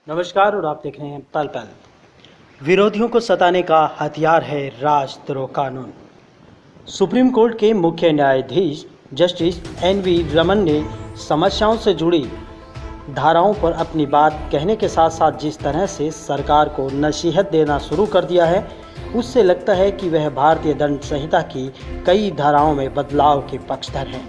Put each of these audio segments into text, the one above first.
नमस्कार और आप देख रहे हैं पल पल। विरोधियों को सताने का हथियार है राजद्रोह कानून। सुप्रीम कोर्ट के मुख्य न्यायाधीश जस्टिस एन.वी. रमन ने समस्याओं से जुड़ी धाराओं पर अपनी बात कहने के साथ साथ जिस तरह से सरकार को नसीहत देना शुरू कर दिया है, उससे लगता है कि वह भारतीय दंड संहिता की कई धाराओं में बदलाव के पक्षधर हैं।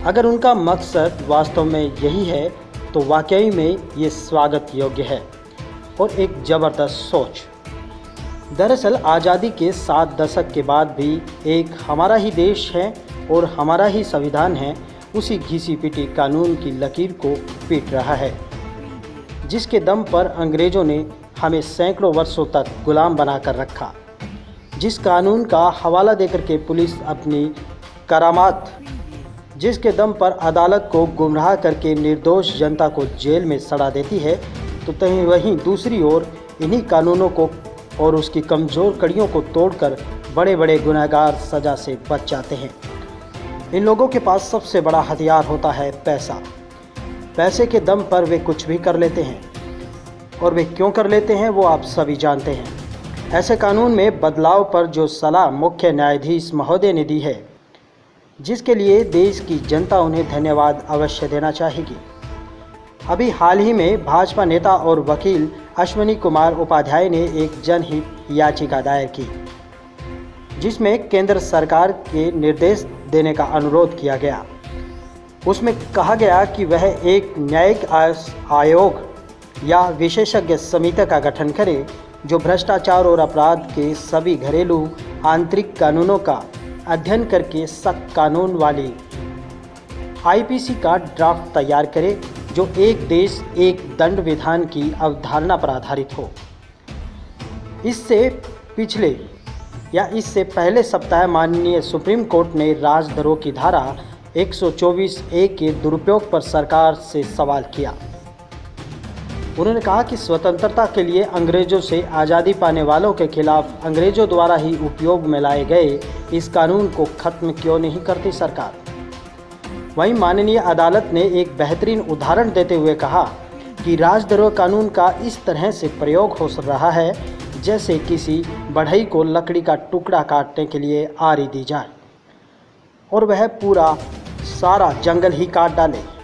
अगर उनका मकसद वास्तव में यही है तो वाकई में ये स्वागत योग्य है और एक ज़बरदस्त सोच। दरअसल आज़ादी के 7 दशक के बाद भी एक हमारा ही देश है और हमारा ही संविधान है, उसी घिसी पिटी कानून की लकीर को पीट रहा है, जिसके दम पर अंग्रेज़ों ने हमें सैकड़ों वर्षों तक गुलाम बनाकर रखा। जिस कानून का हवाला देकर के पुलिस अपनी करामात, जिसके दम पर अदालत को गुमराह करके निर्दोष जनता को जेल में सड़ा देती है, तो वहीं दूसरी ओर इन्हीं कानूनों को और उसकी कमज़ोर कड़ियों को तोड़कर बड़े बड़े गुनहगार सज़ा से बच जाते हैं। इन लोगों के पास सबसे बड़ा हथियार होता है पैसा। पैसे के दम पर वे कुछ भी कर लेते हैं, और वे क्यों कर लेते हैं वो आप सभी जानते हैं। ऐसे कानून में बदलाव पर जो सलाह मुख्य न्यायाधीश महोदय ने दी है, जिसके लिए देश की जनता उन्हें धन्यवाद अवश्य देना चाहेगी। अभी हाल ही में भाजपा नेता और वकील अश्विनी कुमार उपाध्याय ने एक जनहित याचिका दायर की, जिसमें केंद्र सरकार के निर्देश देने का अनुरोध किया गया। उसमें कहा गया कि वह एक न्यायिक आयोग या विशेषज्ञ समिति का गठन करे, जो भ्रष्टाचार और अपराध के सभी घरेलू आंतरिक कानूनों का अध्ययन करके सख्त कानून वाली आईपीसी का ड्राफ्ट तैयार करे, जो एक देश एक दंड विधान की अवधारणा पर आधारित हो। इससे पहले सप्ताह माननीय सुप्रीम कोर्ट ने राजद्रोह की धारा 124A के दुरुपयोग पर सरकार से सवाल किया। उन्होंने कहा कि स्वतंत्रता के लिए अंग्रेजों से आज़ादी पाने वालों के खिलाफ अंग्रेजों द्वारा ही उपयोग में लाए गए इस कानून को खत्म क्यों नहीं करती सरकार। वहीं माननीय अदालत ने एक बेहतरीन उदाहरण देते हुए कहा कि राजद्रोह कानून का इस तरह से प्रयोग हो रहा है जैसे किसी बढ़ई को लकड़ी का टुकड़ा काटने के लिए आरी दी जाए और वह पूरा सारा जंगल ही काट डाले।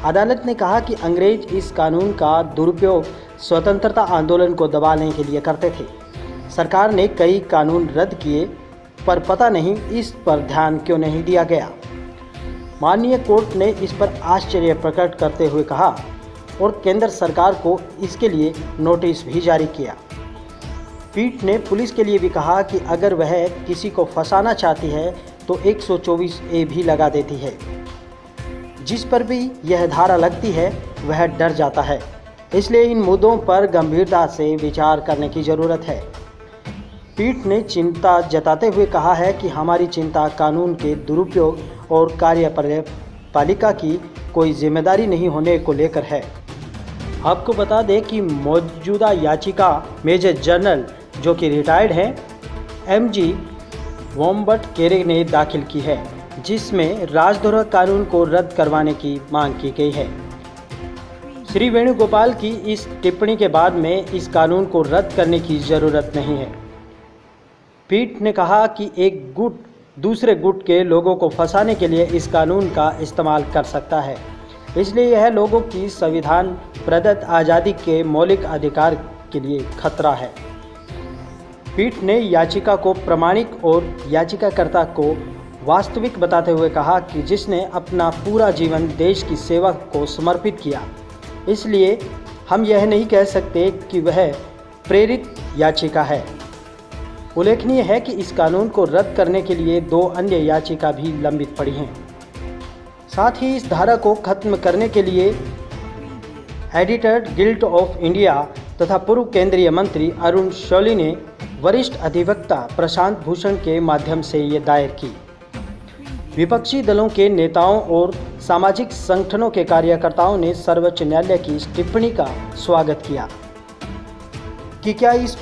अदालत ने कहा कि अंग्रेज इस कानून का दुरुपयोग स्वतंत्रता आंदोलन को दबाने के लिए करते थे। सरकार ने कई कानून रद्द किए, पर पता नहीं इस पर ध्यान क्यों नहीं दिया गया। माननीय कोर्ट ने इस पर आश्चर्य प्रकट करते हुए कहा और केंद्र सरकार को इसके लिए नोटिस भी जारी किया। पीठ ने पुलिस के लिए भी कहा कि अगर वह किसी को फंसाना चाहती है तो 124A भी लगा देती है। जिस पर भी यह धारा लगती है वह डर जाता है, इसलिए इन मुद्दों पर गंभीरता से विचार करने की ज़रूरत है। पीठ ने चिंता जताते हुए कहा है कि हमारी चिंता कानून के दुरुपयोग और कार्यपालिका की कोई जिम्मेदारी नहीं होने को लेकर है। आपको बता दें कि मौजूदा याचिका मेजर जनरल, जो कि रिटायर्ड हैं, M.G. वोम्बटकेरे ने दाखिल की है, जिसमें राजद्रोह कानून को रद्द करवाने की मांग की गई है। श्री वेणुगोपाल की इस टिप्पणी के बाद में इस कानून को रद्द करने की ज़रूरत नहीं है। पीठ ने कहा कि एक गुट दूसरे गुट के लोगों को फंसाने के लिए इस कानून का इस्तेमाल कर सकता है, इसलिए यह लोगों की संविधान प्रदत्त आज़ादी के मौलिक अधिकार के लिए खतरा है। पीठ ने याचिका को प्रामाणिक और याचिकाकर्ता को वास्तविक बताते हुए कहा कि जिसने अपना पूरा जीवन देश की सेवा को समर्पित किया, इसलिए हम यह नहीं कह सकते कि वह प्रेरित याचिका है। उल्लेखनीय है कि इस कानून को रद्द करने के लिए 2 अन्य याचिका भी लंबित पड़ी हैं। साथ ही इस धारा को खत्म करने के लिए एडिटर गिल्ड ऑफ इंडिया तथा पूर्व केंद्रीय मंत्री अरुण शौरी ने वरिष्ठ अधिवक्ता प्रशांत भूषण के माध्यम से ये दायर की। विपक्षी दलों के नेताओं और सामाजिक संगठनों के कार्यकर्ताओं ने सर्वोच्च न्यायालय की इस टिप्पणी का स्वागत किया कि क्या इस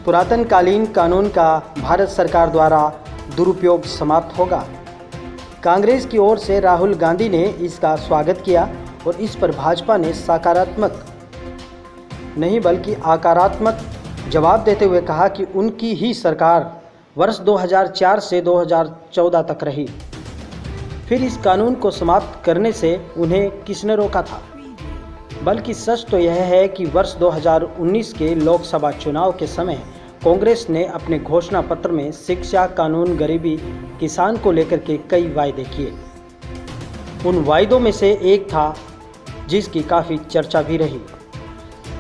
पुरातनकालीन कानून का भारत सरकार द्वारा दुरुपयोग समाप्त होगा। कांग्रेस की ओर से राहुल गांधी ने इसका स्वागत किया और इस पर भाजपा ने सकारात्मक नहीं बल्कि आक्रामक जवाब देते हुए कहा कि उनकी ही सरकार वर्ष 2004 से 2014 तक रही। फिर इस कानून को समाप्त करने से उन्हें किसने रोका था? बल्कि सच तो यह है कि वर्ष 2019 के लोकसभा चुनाव के समय कांग्रेस ने अपने घोषणा पत्र में शिक्षा, कानून, गरीबी, किसान को लेकर के कई वायदे किए। उन वायदों में से एक था जिसकी काफ़ी चर्चा भी रही,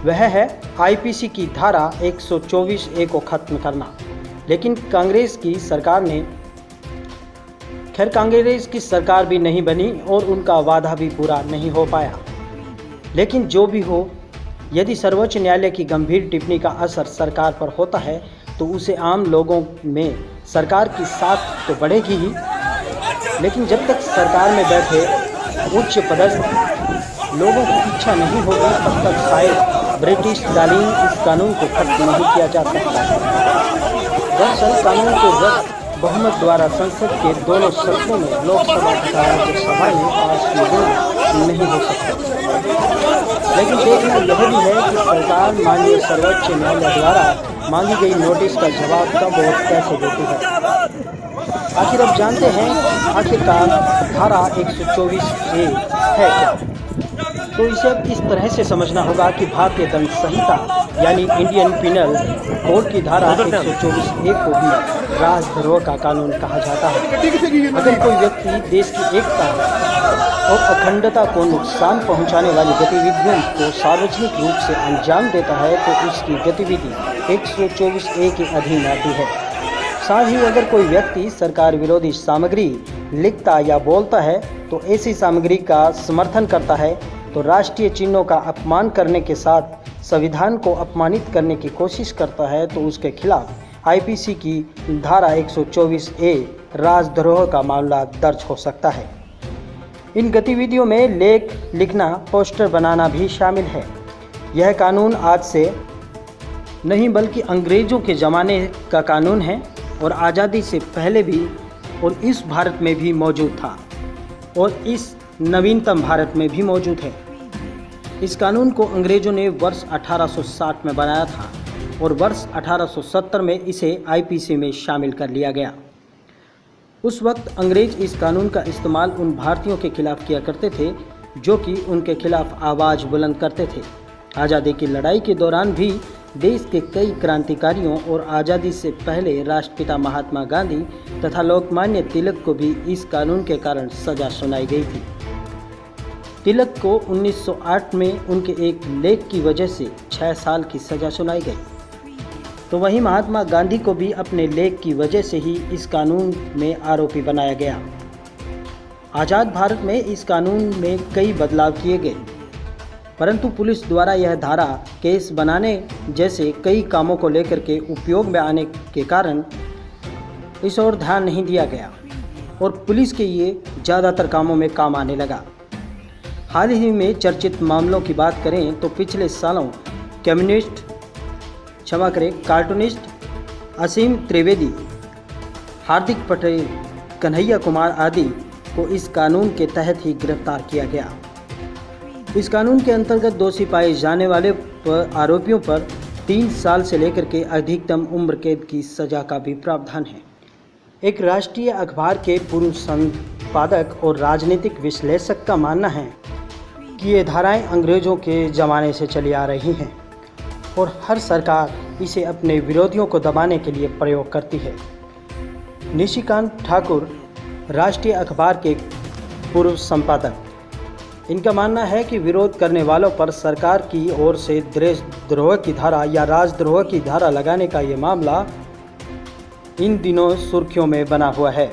वह है आईपीसी की धारा 124A को खत्म करना। लेकिन कांग्रेस की सरकार भी नहीं बनी और उनका वादा भी पूरा नहीं हो पाया। लेकिन जो भी हो, यदि सर्वोच्च न्यायालय की गंभीर टिप्पणी का असर सरकार पर होता है तो उसे आम लोगों में सरकार की साख तो बढ़ेगी ही, लेकिन जब तक सरकार में बैठे उच्च पदस्थ लोगों की इच्छा नहीं होगी तब तक शायद ब्रिटिशकालीन इस कानून को खत्म नहीं किया जा सकता। दरअसल कानून को रद्द बहुमत द्वारा संसद के दोनों सदनों में लोकसभा तथा राज्यसभा में पास नहीं हो सकता। लेकिन देखना यह भी है कि सरकार माननीय सर्वोच्च न्यायालय द्वारा मांगी गई नोटिस का जवाब कब और कैसे देती है। आखिर अब जानते हैं आखिरकार धारा 124A है क्या। तो इसे अब इस तरह से समझना होगा कि भारतीय दंड संहिता यानी इंडियन पिनल कोड की धारा 124A को भी राजद्रोह का कानून कहा जाता है। अगर कोई व्यक्ति देश की एकता और अखंडता को नुकसान पहुंचाने वाली गतिविधियों को सार्वजनिक रूप से अंजाम देता है तो उसकी गतिविधि 124A के अधीन आती है। साथ ही अगर कोई व्यक्ति सरकार विरोधी सामग्री लिखता या बोलता है तो ऐसी सामग्री का समर्थन करता है तो राष्ट्रीय चिन्हों का अपमान करने के साथ संविधान को अपमानित करने की कोशिश करता है तो उसके खिलाफ आईपीसी की धारा 124A राजद्रोह का मामला दर्ज हो सकता है। इन गतिविधियों में लेख लिखना, पोस्टर बनाना भी शामिल है। यह कानून आज से नहीं बल्कि अंग्रेज़ों के ज़माने का कानून है और आज़ादी से पहले भी और इस भारत में भी मौजूद था और इस नवीनतम भारत में भी मौजूद है। इस कानून को अंग्रेज़ों ने वर्ष 1860 में बनाया था और वर्ष 1870 में इसे आईपीसी में शामिल कर लिया गया। उस वक्त अंग्रेज इस कानून का इस्तेमाल उन भारतीयों के खिलाफ किया करते थे जो कि उनके खिलाफ आवाज़ बुलंद करते थे। आज़ादी की लड़ाई के दौरान भी देश के कई क्रांतिकारियों और आज़ादी से पहले राष्ट्रपिता महात्मा गांधी तथा लोकमान्य तिलक को भी इस कानून के कारण सज़ा सुनाई गई थी। तिलक को 1908 में उनके एक लेख की वजह से 6 साल की सज़ा सुनाई गई, तो वहीं महात्मा गांधी को भी अपने लेख की वजह से ही इस कानून में आरोपी बनाया गया। आज़ाद भारत में इस कानून में कई बदलाव किए गए, परंतु पुलिस द्वारा यह धारा केस बनाने जैसे कई कामों को लेकर के उपयोग में आने के कारण इस ओर ध्यान नहीं दिया गया और पुलिस के ये ज़्यादातर कामों में काम आने लगा। हाल ही में चर्चित मामलों की बात करें तो पिछले सालों कार्टूनिस्ट असीम त्रिवेदी, हार्दिक पटेल, कन्हैया कुमार आदि को इस कानून के तहत ही गिरफ्तार किया गया। इस कानून के अंतर्गत दोषी पाए जाने वाले आरोपियों पर 3 साल से लेकर के अधिकतम उम्र कैद की सज़ा का भी प्रावधान है। एक राष्ट्रीय अखबार के पूर्व संपादक और राजनीतिक विश्लेषक का मानना है कि ये धाराएं अंग्रेज़ों के ज़माने से चली आ रही हैं और हर सरकार इसे अपने विरोधियों को दबाने के लिए प्रयोग करती है। निशिकांत ठाकुर, राष्ट्रीय अखबार के पूर्व संपादक, इनका मानना है कि विरोध करने वालों पर सरकार की ओर से देशद्रोह की धारा या राजद्रोह की धारा लगाने का ये मामला इन दिनों सुर्खियों में बना हुआ है।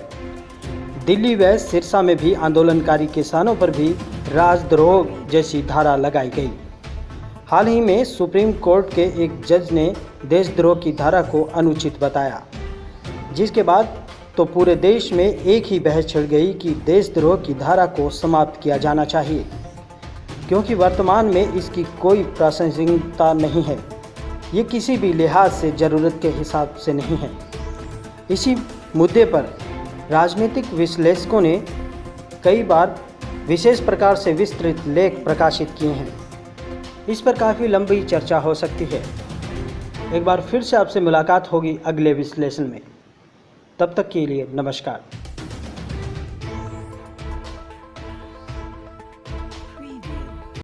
दिल्ली व सिरसा में भी आंदोलनकारी किसानों पर भी राजद्रोह जैसी धारा लगाई गई। हाल ही में सुप्रीम कोर्ट के एक जज ने देशद्रोह की धारा को अनुचित बताया, जिसके बाद तो पूरे देश में एक ही बहस छिड़ गई कि देशद्रोह की धारा को समाप्त किया जाना चाहिए, क्योंकि वर्तमान में इसकी कोई प्रासंगिकता नहीं है। ये किसी भी लिहाज से ज़रूरत के हिसाब से नहीं है। इसी मुद्दे पर राजनीतिक विश्लेषकों ने कई बार विशेष प्रकार से विस्तृत लेख प्रकाशित किए हैं। इस पर काफ़ी लंबी चर्चा हो सकती है। एक बार फिर से आपसे मुलाकात होगी अगले विश्लेषण में। तब तक के लिए नमस्कार।